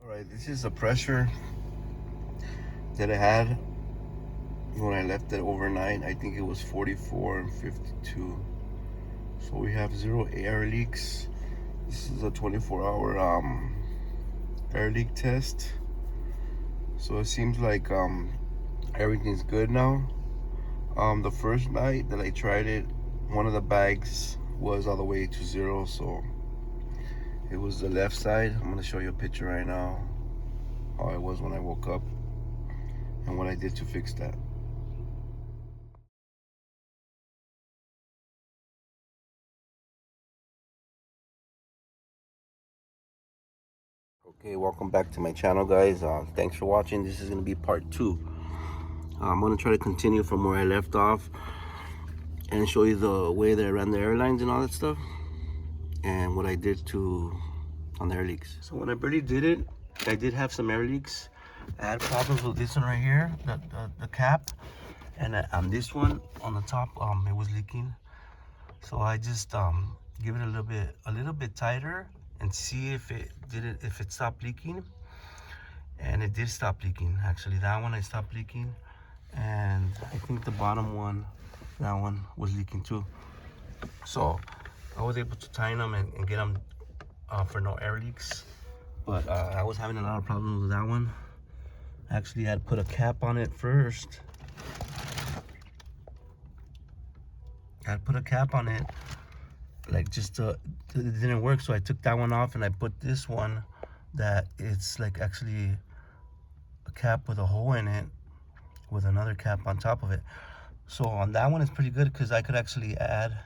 Alright, this is the pressure that I had when I left it overnight. I think it was 44 and 52. So we have 0 air leaks. This is a 24-hour air leak test. So it seems like everything's good now. The first night that I tried it, one of the bags was all the way to 0, so it was the left side. I'm gonna show you a picture right now how it was when I woke up and what I did to fix that. Okay, welcome back to my channel, guys. Thanks for watching. This is gonna be part 2. I'm gonna try to continue from where I left off and show you the way that I ran the airlines and all that stuff and what I did on the air leaks. So when I barely did it, I did have some air leaks. I had problems with this one right here, the cap, and on this one on the top, it was leaking. So I just give it a little bit tighter and see if it stopped leaking. And it did stop leaking. Actually, that one I stopped leaking, and I think the bottom one, that one was leaking too. So I was able to tighten them and get them for no air leaks. But I was having a lot of problems with that one. Actually, I had put a cap on it first. I had put a cap on it, like just it didn't work. So I took that one off and I put this one that it's like actually a cap with a hole in it with another cap on top of it. So on that one it's pretty good because I could actually add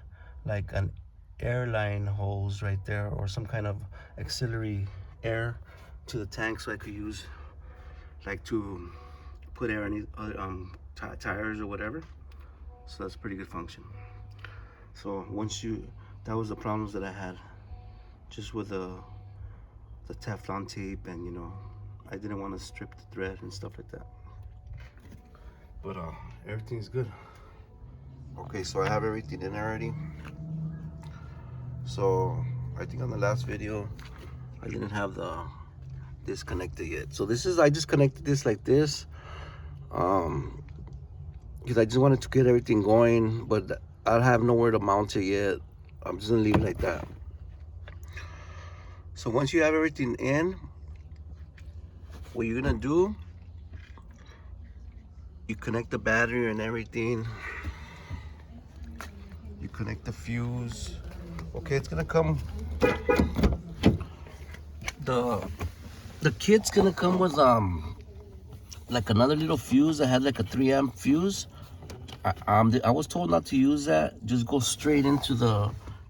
like an airline hose right there or some kind of auxiliary air to the tank, so I could use like to put air in tires or whatever. So that's a pretty good function. So that was the problems that I had just with the Teflon tape, and you know, I didn't want to strip the thread and stuff like that. But everything's good. Okay, so I have everything in already. So I think on the last video I didn't have this connected yet. So I just connected this like this because I just wanted to get everything going, but I have nowhere to mount it yet. I'm just gonna leave it like that. So once you have everything in, what you're gonna do, you connect the battery and everything. You connect the fuse. Okay, it's gonna come. The kit's gonna come with like another little fuse that had like a 3-amp fuse. I was told not to use that. Just go straight into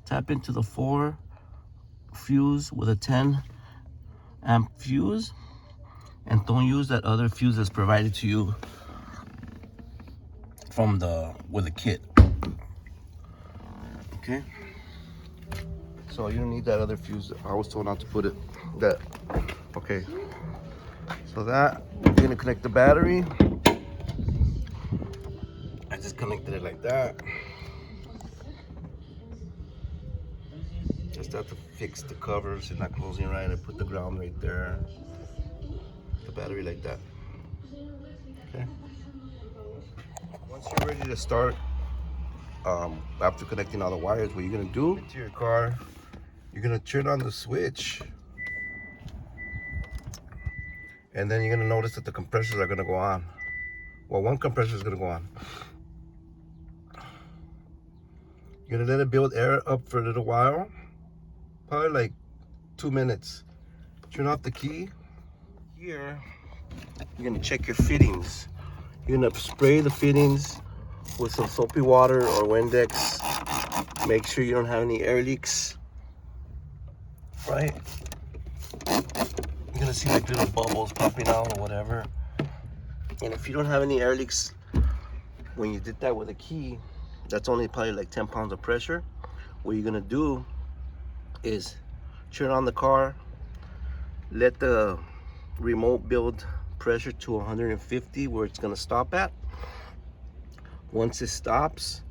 tap into the 4 fuse with a 10-amp fuse, and don't use that other fuse that's provided to you from with the kit. Okay, so you don't need that other fuse. I was told not to put that. Okay, so that you're gonna connect the battery. I just connected it like that. Just have to fix the covers. It's not closing right. I put the ground right there. The battery like that. Okay. Once you're ready to start, after connecting all the wires, what you're gonna do into your car, you're gonna turn on the switch, and then you're gonna notice that the compressors are gonna go on. Well, one compressor is gonna go on. You're gonna let it build air up for a little while, probably like 2 minutes. Turn off the key. Here, you're gonna check your fittings. You're gonna spray the fittings with some soapy water or Windex. Make sure you don't have any air leaks, right? You're gonna see like little bubbles popping out or whatever. And if you don't have any air leaks when you did that with a key, that's only probably like 10 pounds of pressure. What you're gonna do is turn on the car, let the remote build pressure to 150 where it's gonna stop at. Once it stops,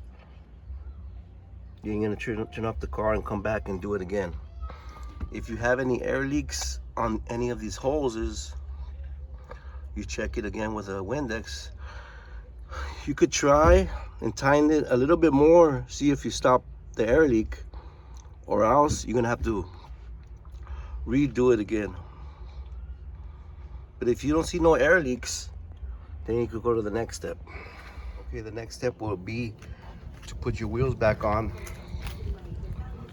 you're gonna turn off the car and come back and do it again. If you have any air leaks on any of these holes is you check it again with a Windex. You could try and tighten it a little bit more, see if you stop the air leak, or else you're gonna have to redo it again. But if you don't see no air leaks, then you could go to the next step. Okay, the next step will be to put your wheels back on.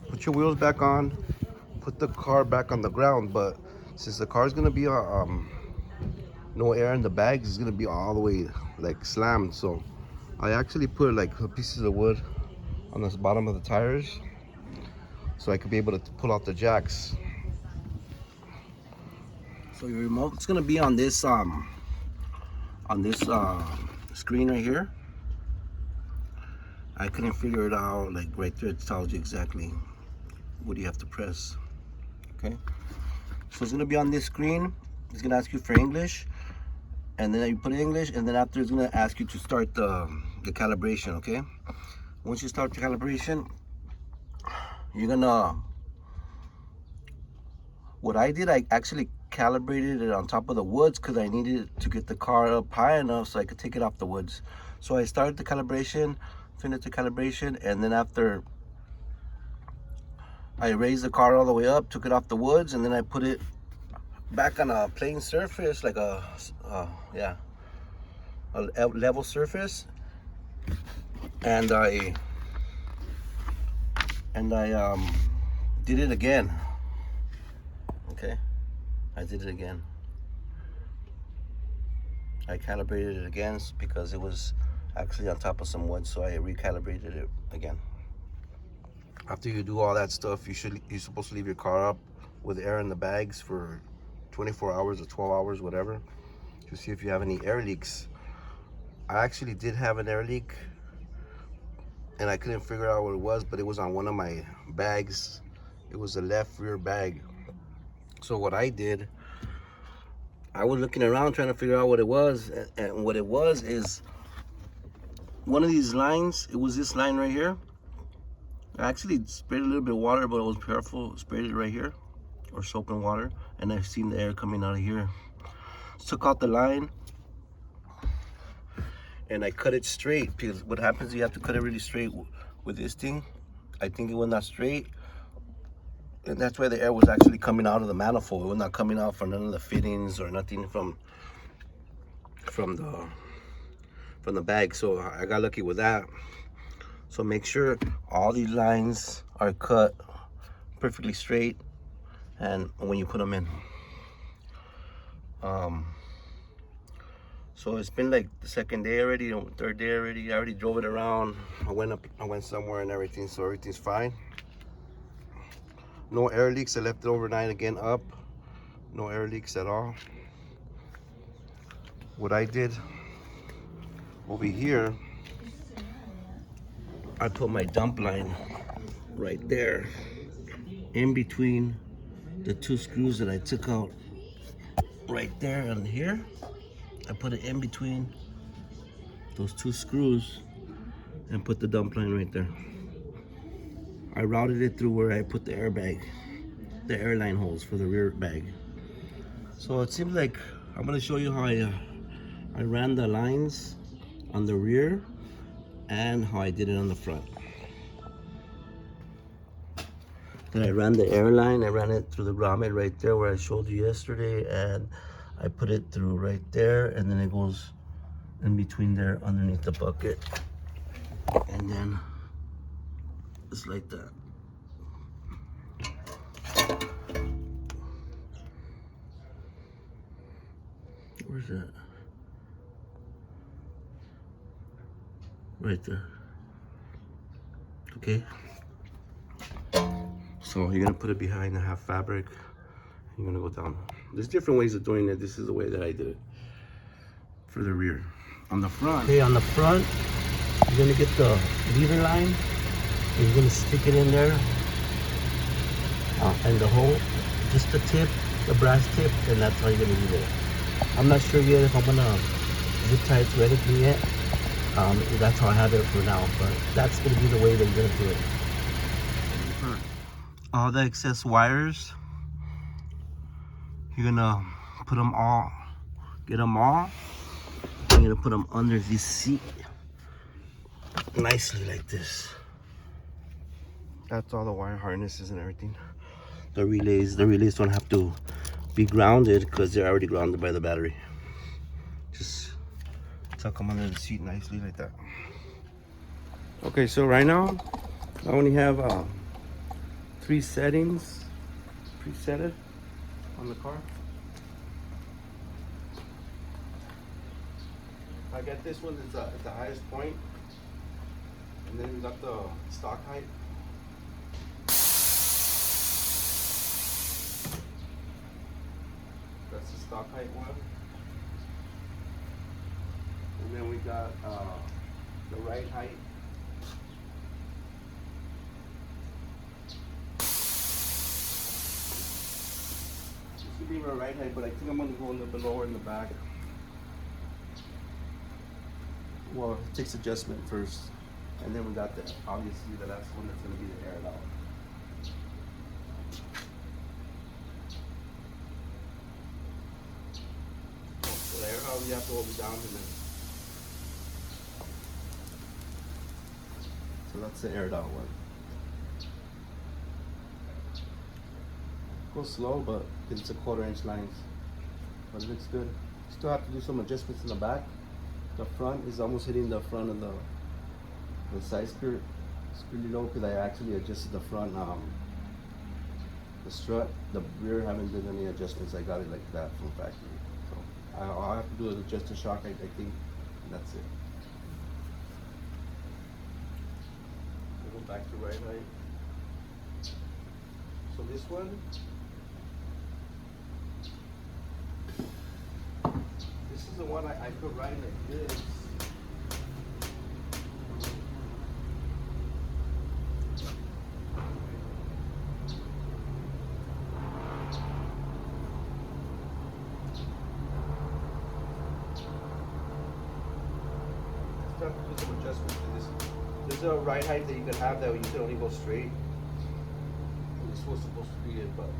Put your wheels back on, put the car back on the ground, but since the car is gonna be no air in the bags, it's gonna be all the way like slammed. So I actually put like pieces of wood on the bottom of the tires so I could be able to pull out the jacks. So your remote's gonna be on this screen right here. I couldn't figure it out, like right there it tells you exactly what you have to press. Okay, so it's gonna be on this screen. It's gonna ask you for English, and then you put English, and then after it's gonna ask you to start the calibration. Okay, once you start the calibration, you're gonna, what I did, I actually calibrated it on top of the woods because I needed to get the car up high enough so I could take it off the woods. So I started the calibration, finished the calibration, and then after I raised the car all the way up, took it off the woods, and then I put it back on a plain surface, like a level surface, and I did it again. Okay, I did it again. I calibrated it again because it was actually on top of some wood, so I recalibrated it again. After you do all that stuff, you're supposed to leave your car up with air in the bags for 24 hours or 12 hours, whatever, to see if you have any air leaks. I actually did have an air leak, and I couldn't figure out what it was, but it was on one of my bags. It was the left rear bag. So what I did, I was looking around trying to figure out what it was, and what it was is one of these lines. It was this line right here. I actually sprayed a little bit of water, but I was careful, sprayed it right here, or soap and water, and I've seen the air coming out of here. Took out the line, and I cut it straight, because what happens, you have to cut it really straight with this thing. I think it was not straight, and that's why the air was actually coming out of the manifold. It was not coming out from none of the fittings or nothing from the bag. So I got lucky with that. So make sure all these lines are cut perfectly straight, and when you put them in. So it's been like the second day already, third day already. I already drove it around. I went somewhere and everything, so everything's fine. No air leaks. I left it overnight again up. No air leaks at all. What I did over here, I put my dump line right there in between the two screws that I took out right there and here. I put it in between those two screws and put the dump line right there. I routed it through where I put the airbag, the airline holes for the rear bag. So it seems like I'm gonna show you how I ran the lines on the rear and how I did it on the front. Then I ran the airline. I ran it through the grommet right there where I showed you yesterday, and I put it through right there, and then it goes in between there underneath the bucket, and then it's like that. Where's that? Right there. Okay. So you're gonna put it behind the half fabric. You're gonna go down. There's different ways of doing it. This is the way that I did it for the rear. On the front. Okay, on the front, you're gonna get the leader line. And you're gonna stick it in there, and the hole, just the tip, the brass tip, and that's how you're gonna do it. I'm not sure yet if I'm gonna zip tie it to anything yet. That's how I have it for now, but that's gonna be the way that you're gonna do it. All the excess wires, You're gonna put them all, get them all. You're gonna put them under this seat nicely like this. That's all the wire harnesses and everything. The relays don't have to be grounded because they're already grounded by the battery. Just tuck them under the seat nicely like that. Okay, so right now I only have 3 settings presetted on the car. I got this one that's at the highest point, and then we got the stock height. That's the stock height one. And then we got the ride height. This would be my ride height, but I think I'm going to go a little bit lower in the back. Well, it takes adjustment first. And then we got the, obviously the last one that's going to be the air out. So the air out, you have to hold it down and then. So that's the aired out one. Goes slow, but it's a 1/4 inch lines. But it looks good. Still have to do some adjustments in the back. The front is almost hitting the front of the side skirt. It's pretty low because I actually adjusted the front, the strut. The rear haven't done any adjustments. I got it like that from factory. So I'll have to do is adjust the shock, I think, and that's it. We'll go back to right height. So this one, this is the one I could ride like this. Have to do some adjustments to this. There's a ride height that you can have that you can only go straight. And this was supposed to be it, but I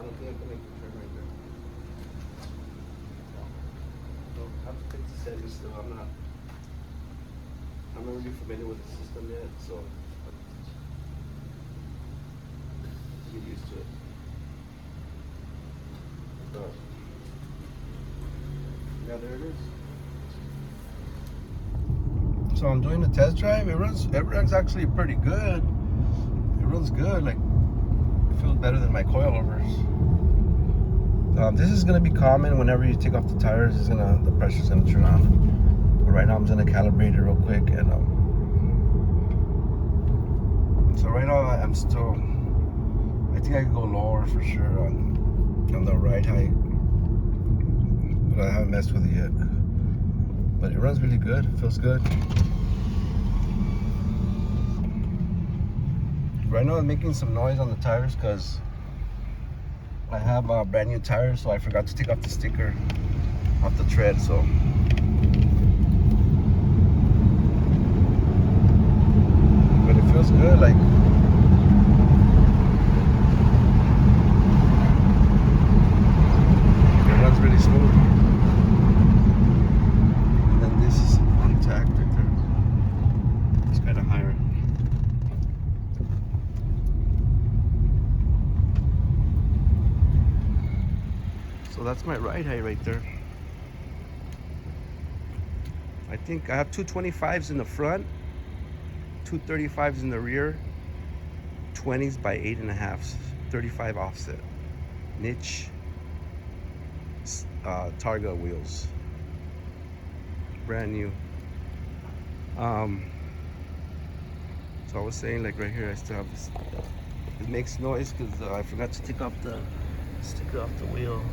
don't think I can make the turn right there. So I have to fix the settings still. I'm not really familiar with the system yet, so get used to it. But yeah, there it is. So I'm doing a test drive. It runs actually pretty good. It runs good. Like, it feels better than my coilovers. This is gonna be common whenever you take off the tires. The pressure's gonna turn on. But right now I'm just gonna calibrate it real quick. And so right now I'm still. I think I can go lower for sure on the ride height, but I haven't messed with it yet. But it runs really good. It feels good. Right now I'm making some noise on the tires because I have brand new tires, so I forgot to take off the sticker off the tread. So but it feels good. Like, it runs really smooth. So that's my ride height right there. I think I have 225s in the front, 235s in the rear, 20s by 8.5s, 35 offset, niche, Targa wheels, brand new. So I was saying, like right here, I still have this. It makes noise because I forgot to take off the sticker off the wheel.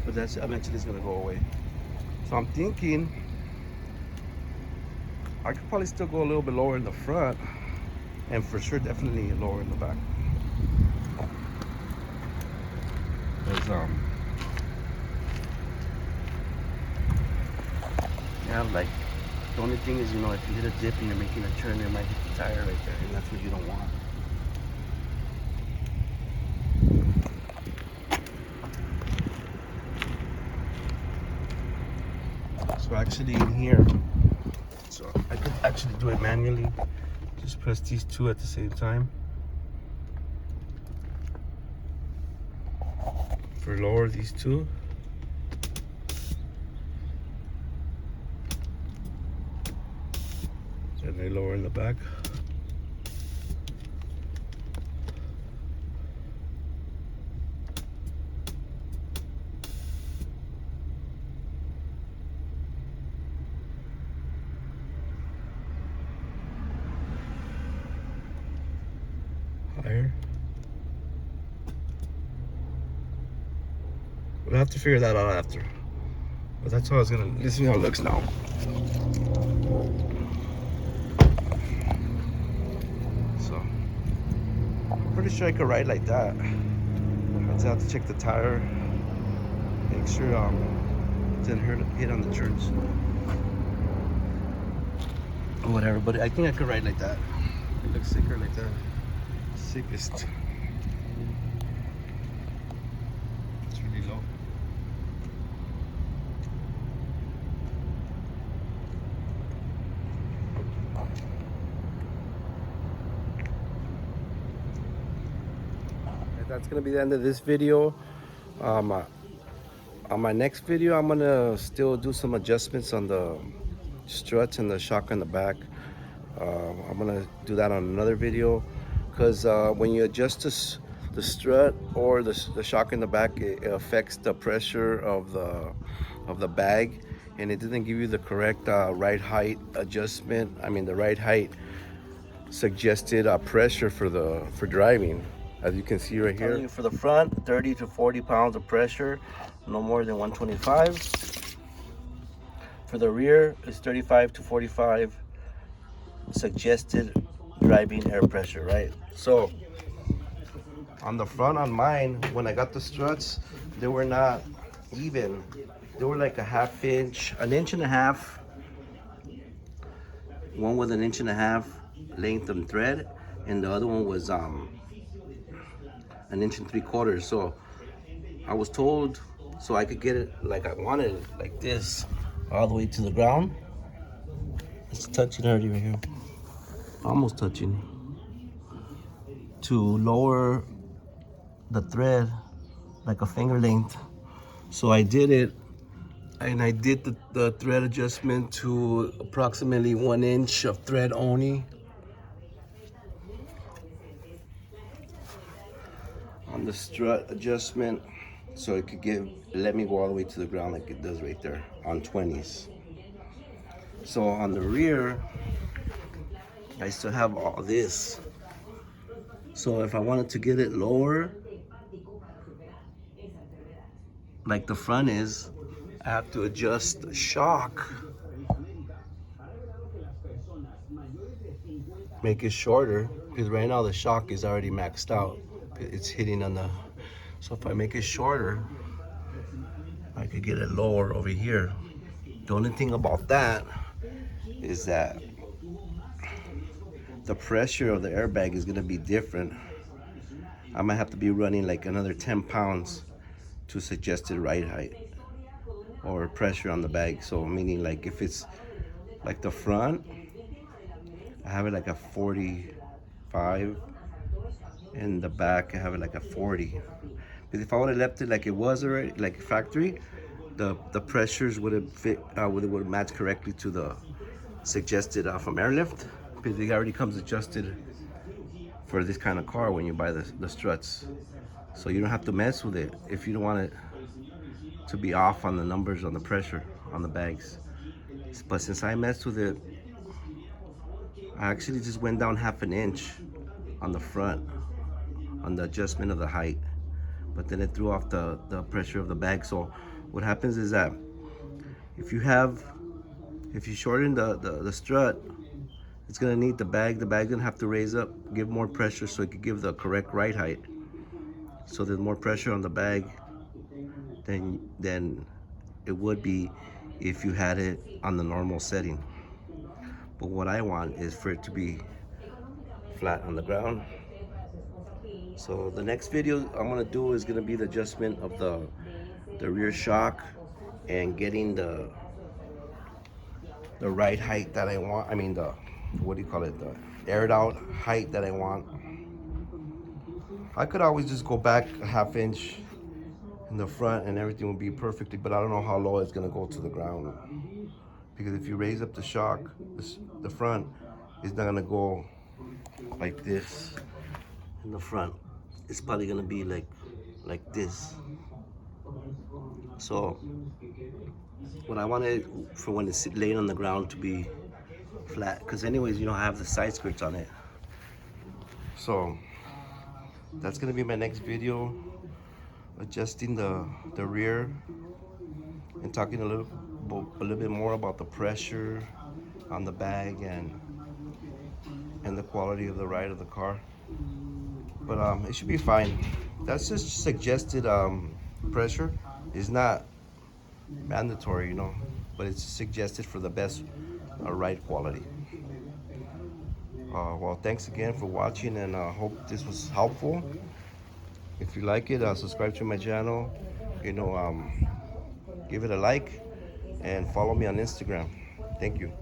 But that's eventually it's gonna go away. So I'm thinking I could probably still go a little bit lower in the front, and for sure definitely lower in the back. Yeah, like the only thing is, if you hit a dip and you're making a turn, it might hit the tire right there, and that's what you don't want. actually in here. So I could actually do it manually. Just press these two at the same time. For lower these two. And they lower in the back. Higher. We'll have to figure that out after. But that's how it's gonna, this is how it looks now. So, I'm pretty sure I could ride like that. I just have to check the tire. Make sure it didn't hit on the turns. Or whatever, but I think I could ride like that. It looks sicker like that. Sickest. It's really low. And that's gonna be the end of this video. On my next video, I'm gonna still do some adjustments on the struts and the shock on the back. I'm gonna do that on another video, because when you adjust the strut or the shock in the back, it affects the pressure of the bag, and it doesn't give you the correct ride height adjustment. I mean, the ride height suggested pressure for driving. As you can see right here, for the front, 30 to 40 pounds of pressure, no more than 125. For the rear, it's 35 to 45 suggested driving air pressure, right? So on the front, on mine, when I got the struts, they were not even. They were like a half inch, an inch and a half. One was an inch and a half length of thread, and the other one was an inch and 3/4. So I was told, so I could get it like I wanted it, like this, all the way to the ground. It's touching already right here, almost touching, to lower the thread like a finger length. So I did it, and I did the thread adjustment to approximately 1 inch of thread only. On the strut adjustment, so it could let me go all the way to the ground like it does right there on 20s. So on the rear, I still have all this. So if I wanted to get it lower, like the front is, I have to adjust the shock, make it shorter, because right now the shock is already maxed out. It's hitting on the, so if I make it shorter, I could get it lower over here. The only thing about that is that the pressure of the airbag is gonna be different. I might have to be running like another 10 pounds to suggested ride height or pressure on the bag. So meaning, like, if it's like the front, I have it like a 45, and the back I have it like a 40. But if I would have left it like it was already, like factory, the pressures would have fit, would match correctly to the suggested from airlift, because it already comes adjusted for this kind of car when you buy the struts. So you don't have to mess with it if you don't want it to be off on the numbers on the pressure on the bags. But since I messed with it, I actually just went down half an inch on the front on the adjustment of the height, but then it threw off the pressure of the bag. So what happens is that if you shorten the strut, it's gonna need the bag's gonna have to raise up, give more pressure so it could give the correct ride height. So there's more pressure on the bag than it would be if you had it on the normal setting. But what I want is for it to be flat on the ground. So the next video I'm gonna do is gonna be the adjustment of the rear shock and getting the the right height that I want. I mean, the, what do you call it, the aired out height that I want. I could always just go back a half inch in the front and everything would be perfectly, but I don't know how low it's gonna go to the ground. Because if you raise up the shock, the front is not gonna go like this in the front. It's probably gonna be like this. So what I wanted for when it's laying on the ground to be flat, because anyways, you don't have the side skirts on it. So that's gonna be my next video, adjusting the rear and talking a little bit more about the pressure on the bag and the quality of the ride of the car. But it should be fine. That's just suggested pressure. Is not mandatory, you know, but it's suggested for the best ride quality. Well, thanks again for watching, and I hope this was helpful. If you like it, subscribe to my channel. You know, give it a like and follow me on Instagram. Thank you.